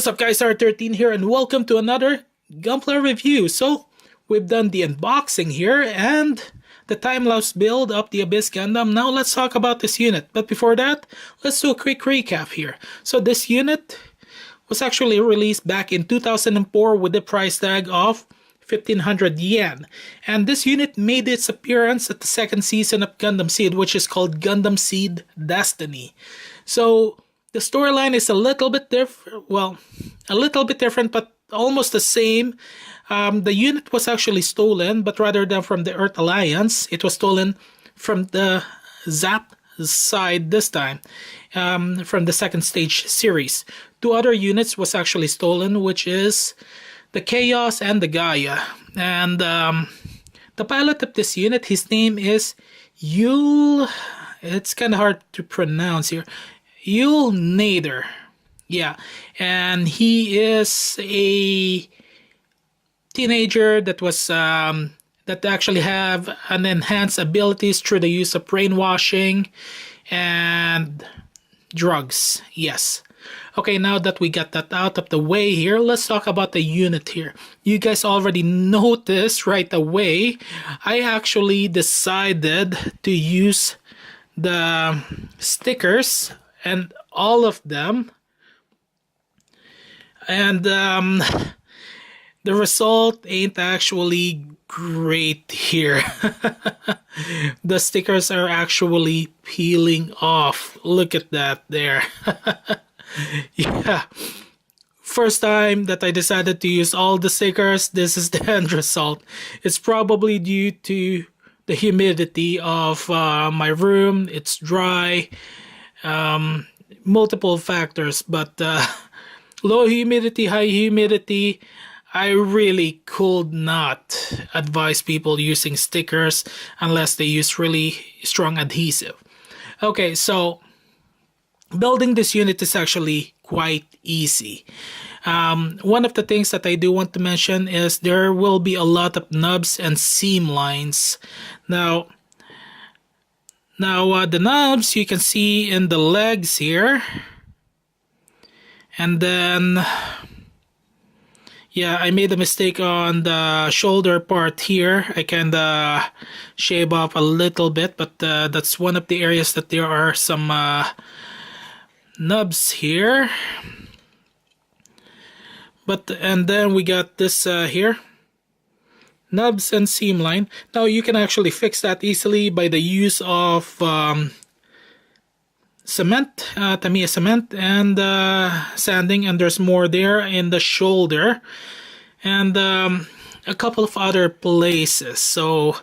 What's up guys, R13 here and welcome to another Gunpla review. So, we've done the unboxing here and the time-lapse build of the Abyss Gundam. Now let's talk about this unit. But before that, let's do a quick recap here. So this unit was actually released back in 2004 with the price tag of 1500 yen. And this unit made its appearance at the second season of Gundam Seed, which is called Gundam Seed Destiny. So, the storyline is a little bit different, but almost the same. The unit was actually stolen, but rather than from the Earth Alliance, it was stolen from the Zaft side this time, from the second stage series. Two other units was actually stolen, which is the Chaos and the Gaia. And the pilot of this unit, his name is Yul. It's kind of hard to pronounce here. Yul Nader. Yeah, and he is a teenager that was that actually have an enhanced abilities through the use of brainwashing and drugs. Yes. Okay, now that we got that out of the way here, let's talk about the unit here. You guys already noticed right away, I actually decided to use the stickers and all of them, and the result ain't actually great here. The stickers are actually peeling off. Look at that there. Yeah, first time that I decided to use all the stickers, this is the end result. It's probably due to the humidity of my room. It's dry. Multiple factors, but low humidity, high humidity, I really could not advise people using stickers unless they use really strong adhesive. Okay, so building this unit is actually quite easy. One of the things that I do want to mention is there will be a lot of nubs and seam lines. Now, the nubs you can see in the legs here, and then yeah, I made a mistake on the shoulder part here. I kinda shave off a little bit, but that's one of the areas that there are some nubs here. And then we got this here. Nubs and seam line. Now you can actually fix that easily by the use of cement, Tamiya cement, and sanding. And there's more there in the shoulder and a couple of other places. So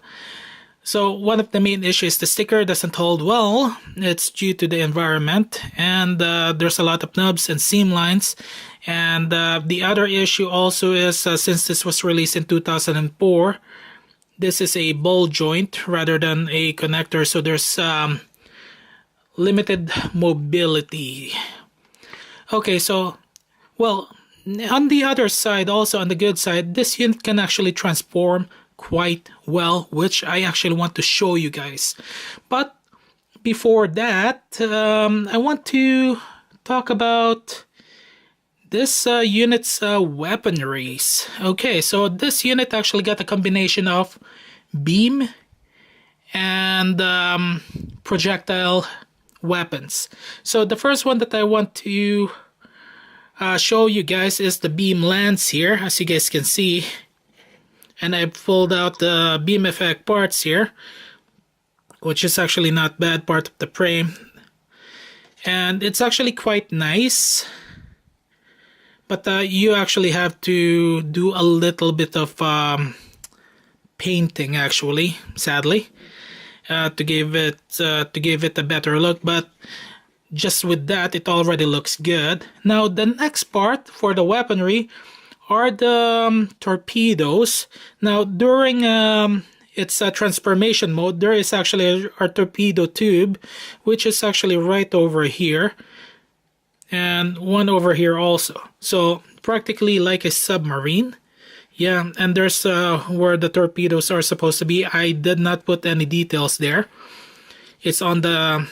one of the main issues, the sticker doesn't hold well. It's due to the environment, and there's a lot of nubs and seam lines. And the other issue also is, since this was released in 2004, this is a ball joint rather than a connector, so there's limited mobility. Okay, so, well, on the other side, also on the good side, this unit can actually transform quite well, which I actually want to show you guys. But before that, I want to talk about this unit's weaponries. Okay, so this unit actually got a combination of beam and projectile weapons. So the first one that I want to show you guys is the beam lance here, as you guys can see. And I pulled out the beam effect parts here, which is actually not bad part of the frame. And it's actually quite nice. But you actually have to do a little bit of painting, actually, sadly, to give it a better look. But just with that, it already looks good. Now, the next part for the weaponry are the torpedoes. Now, during its transformation mode, there is actually a torpedo tube, which is actually right over here. And one over here also. So practically like a submarine. Yeah, and there's where the torpedoes are supposed to be. I did not put any details there. It's on the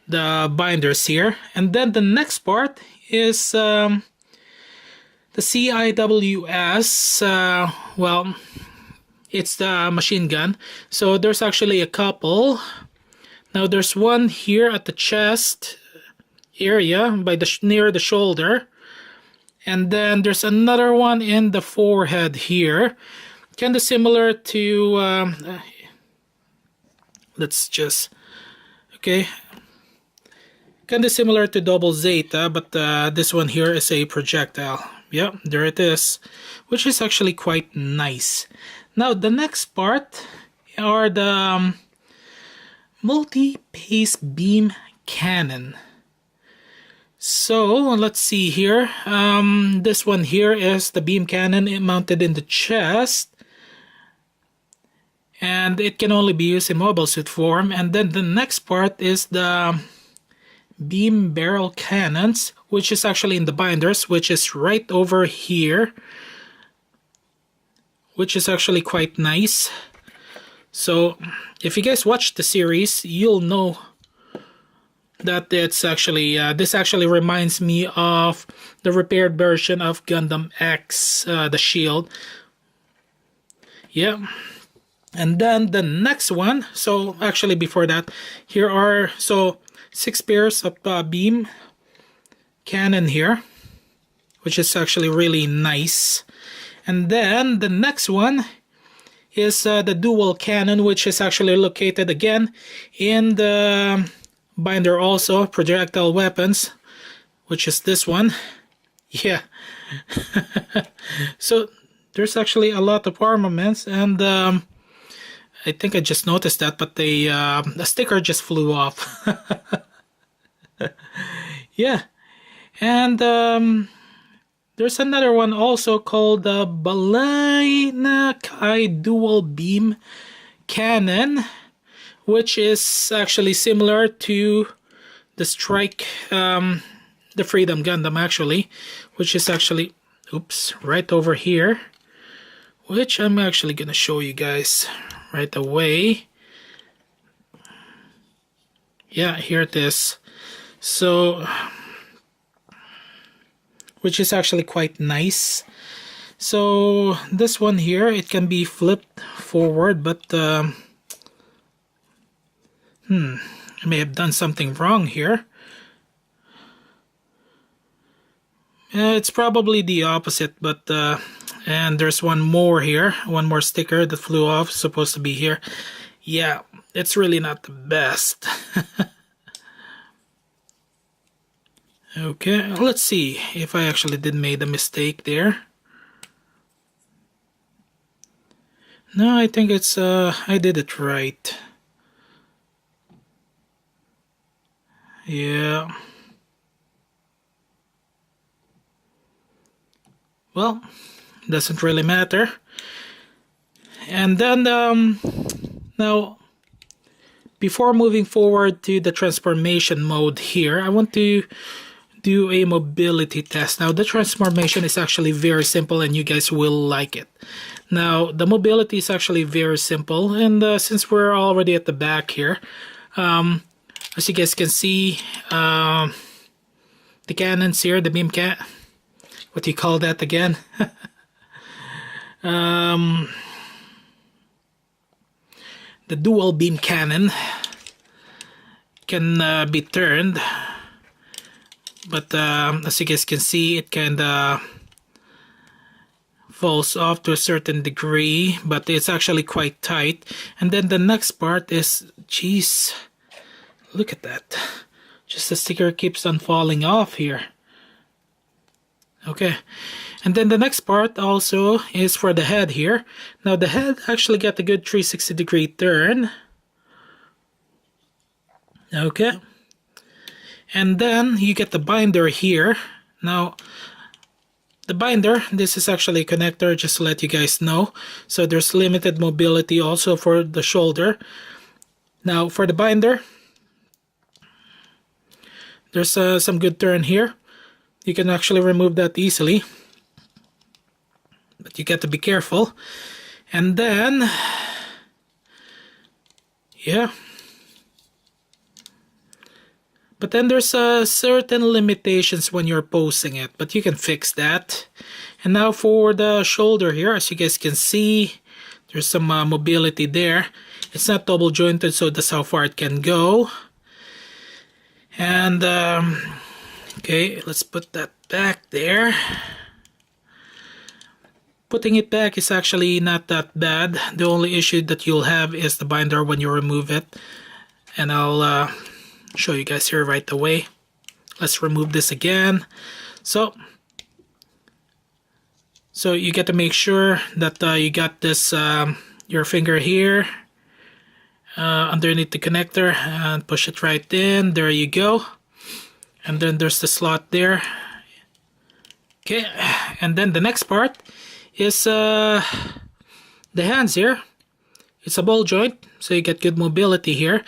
binders here. And then the next part is The CIWS, well, it's the machine gun. So there's actually a couple. Now there's one here at the chest area by the near the shoulder, and then there's another one in the forehead here, kind of similar to let's just okay, kind of similar to double zeta, but this one here is a projectile. Yeah, there it is, which is actually quite nice. Now the next part are the multi-pace beam cannon. So let's see here. This one here is the beam cannon mounted in the chest, and it can only be used in mobile suit form. And then the next part is the beam barrel cannons, which is actually in the binders, which is right over here, which is actually quite nice. So if you guys watch the series, you'll know that it's actually this actually reminds me of the repaired version of Gundam X, the shield. Yeah. And then the next one, so actually before that, here are 6 pairs of beam cannon here, which is actually really nice. And then the next one is the dual cannon, which is actually located again in the binder also, projectile weapons, which is this one. Yeah. So there's actually a lot of armaments, and I think I just noticed that, but the sticker just flew off. Yeah. And there's another one also called the Balena Kai Dual Beam Cannon, which is actually similar to the Strike, the Freedom Gundam actually, which is actually, oops, right over here, which I'm actually gonna show you guys right away. Yeah, here it is. So, which is actually quite nice. So this one here, it can be flipped forward, but I may have done something wrong here. It's probably the opposite, but and there's one more here, one more sticker that flew off, supposed to be here. Yeah, it's really not the best. Okay, let's see if I actually did made a mistake there. No, I think it's I did it right. Yeah. Well, doesn't really matter. And then now, before moving forward to the transformation mode here, I want to do a mobility test. Now the transformation is actually very simple, and you guys will like it. Now the mobility is actually very simple, and since we're already at the back here, as you guys can see, the cannons here, the beam can, what do you call that again? The dual beam cannon can be turned, but as you guys can see, it kind of falls off to a certain degree, but it's actually quite tight. And then the next part is, geez, look at that, just the sticker keeps on falling off here. Okay, and then the next part also is for the head here. Now the head actually got a good 360-degree turn. Okay, and then you get the binder here. Now the binder, this is actually a connector, just to let you guys know. So there's limited mobility also for the shoulder. Now for the binder, there's some good turn here. You can actually remove that easily, but you got to be careful. And then, yeah, But then there's certain limitations when you're posing it, but you can fix that. And now for the shoulder here, as you guys can see, there's some mobility there. It's not double jointed, so that's how far it can go. And okay, let's put that back there. Putting it back is actually not that bad. The only issue that you'll have is the binder when you remove it. And I'll show you guys here right away. Let's remove this again. So you get to make sure that you got this your finger here underneath the connector and push it right in. There you go. And then there's the slot there. Okay, and then the next part is the hands here. It's a ball joint, so you get good mobility here.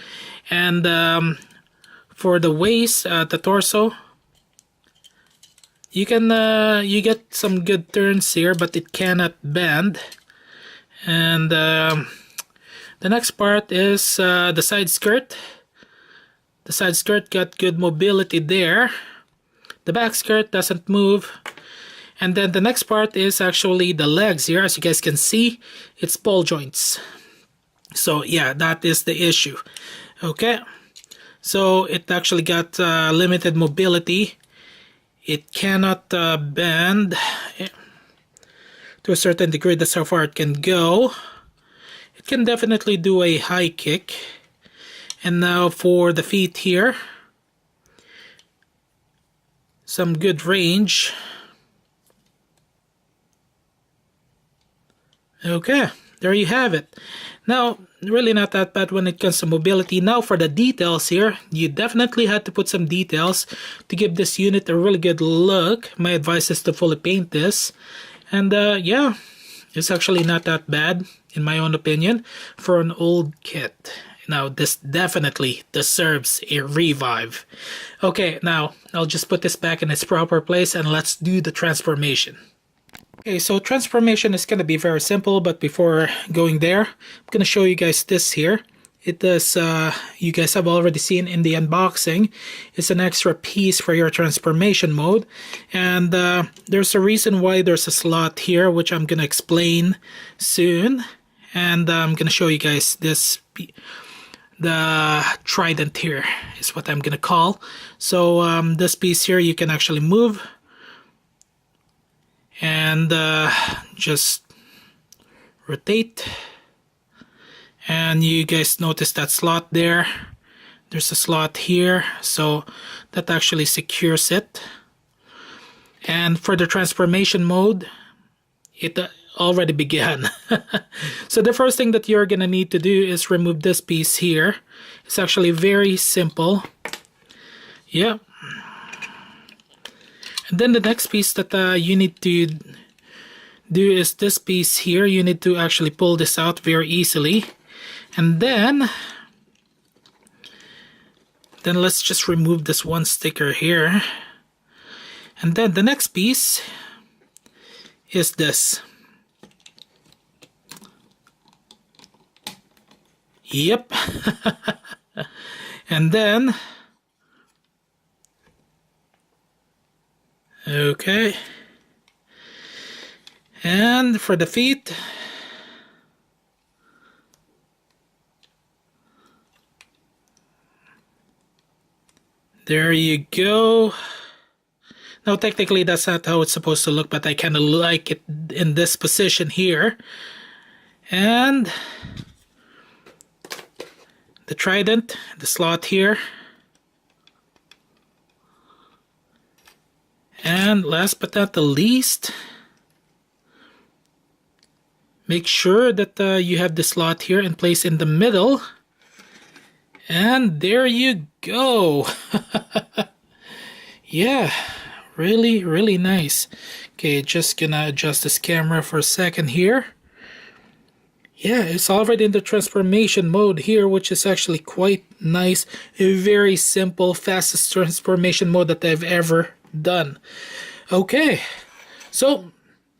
And for the waist, the torso, you get some good turns here, but it cannot bend. And the next part is the side skirt. The side skirt got good mobility there. The back skirt doesn't move. And then the next part is actually the legs here. As you guys can see, it's ball joints. So yeah, that is the issue. Okay, so it actually got limited mobility. It cannot bend to a certain degree. That's how far it can go. It can definitely do a high kick. And now for the feet here, some good range. Okay, there you have it. Now, really not that bad when it comes to mobility. Now for the details here, you definitely had to put some details to give this unit a really good look. My advice is to fully paint this. And yeah, it's actually not that bad, in my own opinion, for an old kit. Now, this definitely deserves a revive. Okay, now, I'll just put this back in its proper place and let's do the transformation. Okay, so transformation is going to be very simple, but before going there, I'm going to show you guys this here. It does, you guys have already seen in the unboxing, it's an extra piece for your transformation mode. And there's a reason why there's a slot here, which I'm going to explain soon. And I'm going to show you guys this, the trident here is what I'm going to call. So this piece here you can actually move. And just rotate, and you guys notice that slot there. There's a slot here, so that actually secures it. And for the transformation mode, it already began. So the first thing that you're gonna need to do is remove this piece here. It's actually very simple. Yeah. And then the next piece that you need to do is this piece here. You need to actually pull this out very easily. And then let's just remove this one sticker here. And then the next piece is this. Yep. And then okay, and for the feet, there you go. Now technically that's not how it's supposed to look, but I kind of like it in this position here. And the trident, the slot here. And last but not the least, make sure that you have the slot here in place in the middle. And there you go. Yeah, really, really nice. Okay, just gonna adjust this camera for a second here. Yeah, it's already in the transformation mode here, which is actually quite nice. A very simple, fastest transformation mode that I've ever done. Okay, so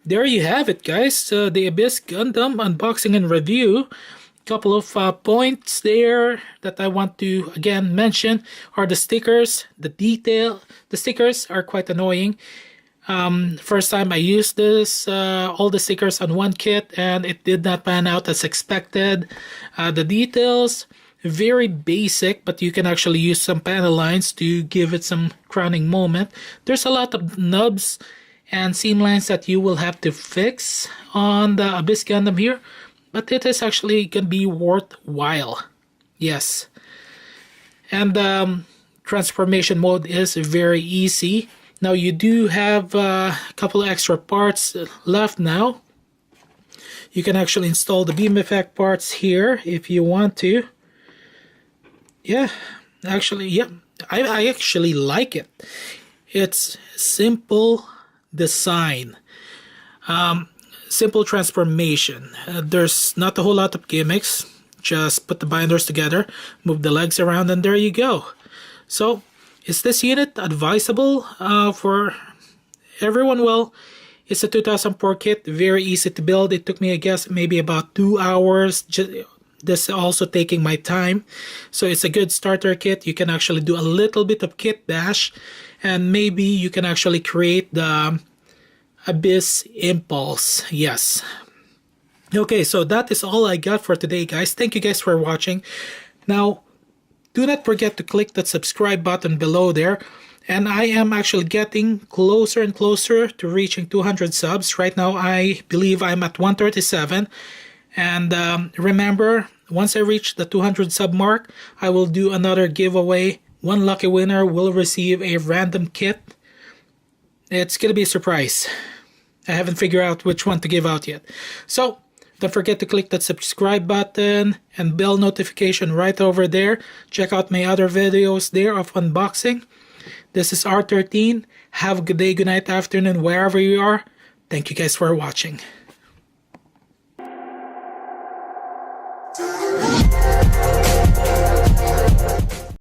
there you have it, guys. The Abyss Gundam unboxing and review. couple of points there that I want to again mention are the stickers. The stickers are quite annoying. First time I used this, all the stickers on one kit, and it did not pan out as expected. The details, very basic, but you can actually use some panel lines to give it some crowning moment. There's a lot of nubs and seam lines that you will have to fix on the Abyss Gundam here, but it is actually going to be worthwhile. Yes. And transformation mode is very easy. Now you do have a couple of extra parts left now. You can actually install the beam effect parts here if you want to. Yeah, actually, yeah, I actually like it. It's simple design, simple transformation. There's not a whole lot of gimmicks. Just put the binders together, move the legs around, and there you go. So, is this unit advisable for everyone? Well, it's a 2004 kit, very easy to build. It took me, I guess, maybe about 2 hours. This also taking my time. So it's a good starter kit. You can actually do a little bit of kit bash, and maybe you can actually create the Abyss Impulse. Yes. Okay, so that is all I got for today, guys. Thank you guys for watching. Now, do not forget to click that subscribe button below there. And I am actually getting closer and closer to reaching 200 subs. Right now, I believe I'm at 137. And remember, once I reach the 200 sub mark, I will do another giveaway. One lucky winner will receive a random kit. It's going to be a surprise. I haven't figured out which one to give out yet. So, don't forget to click that subscribe button and bell notification right over there. Check out my other videos there of unboxing. This is R13. Have a good day, good night, afternoon, wherever you are. Thank you guys for watching.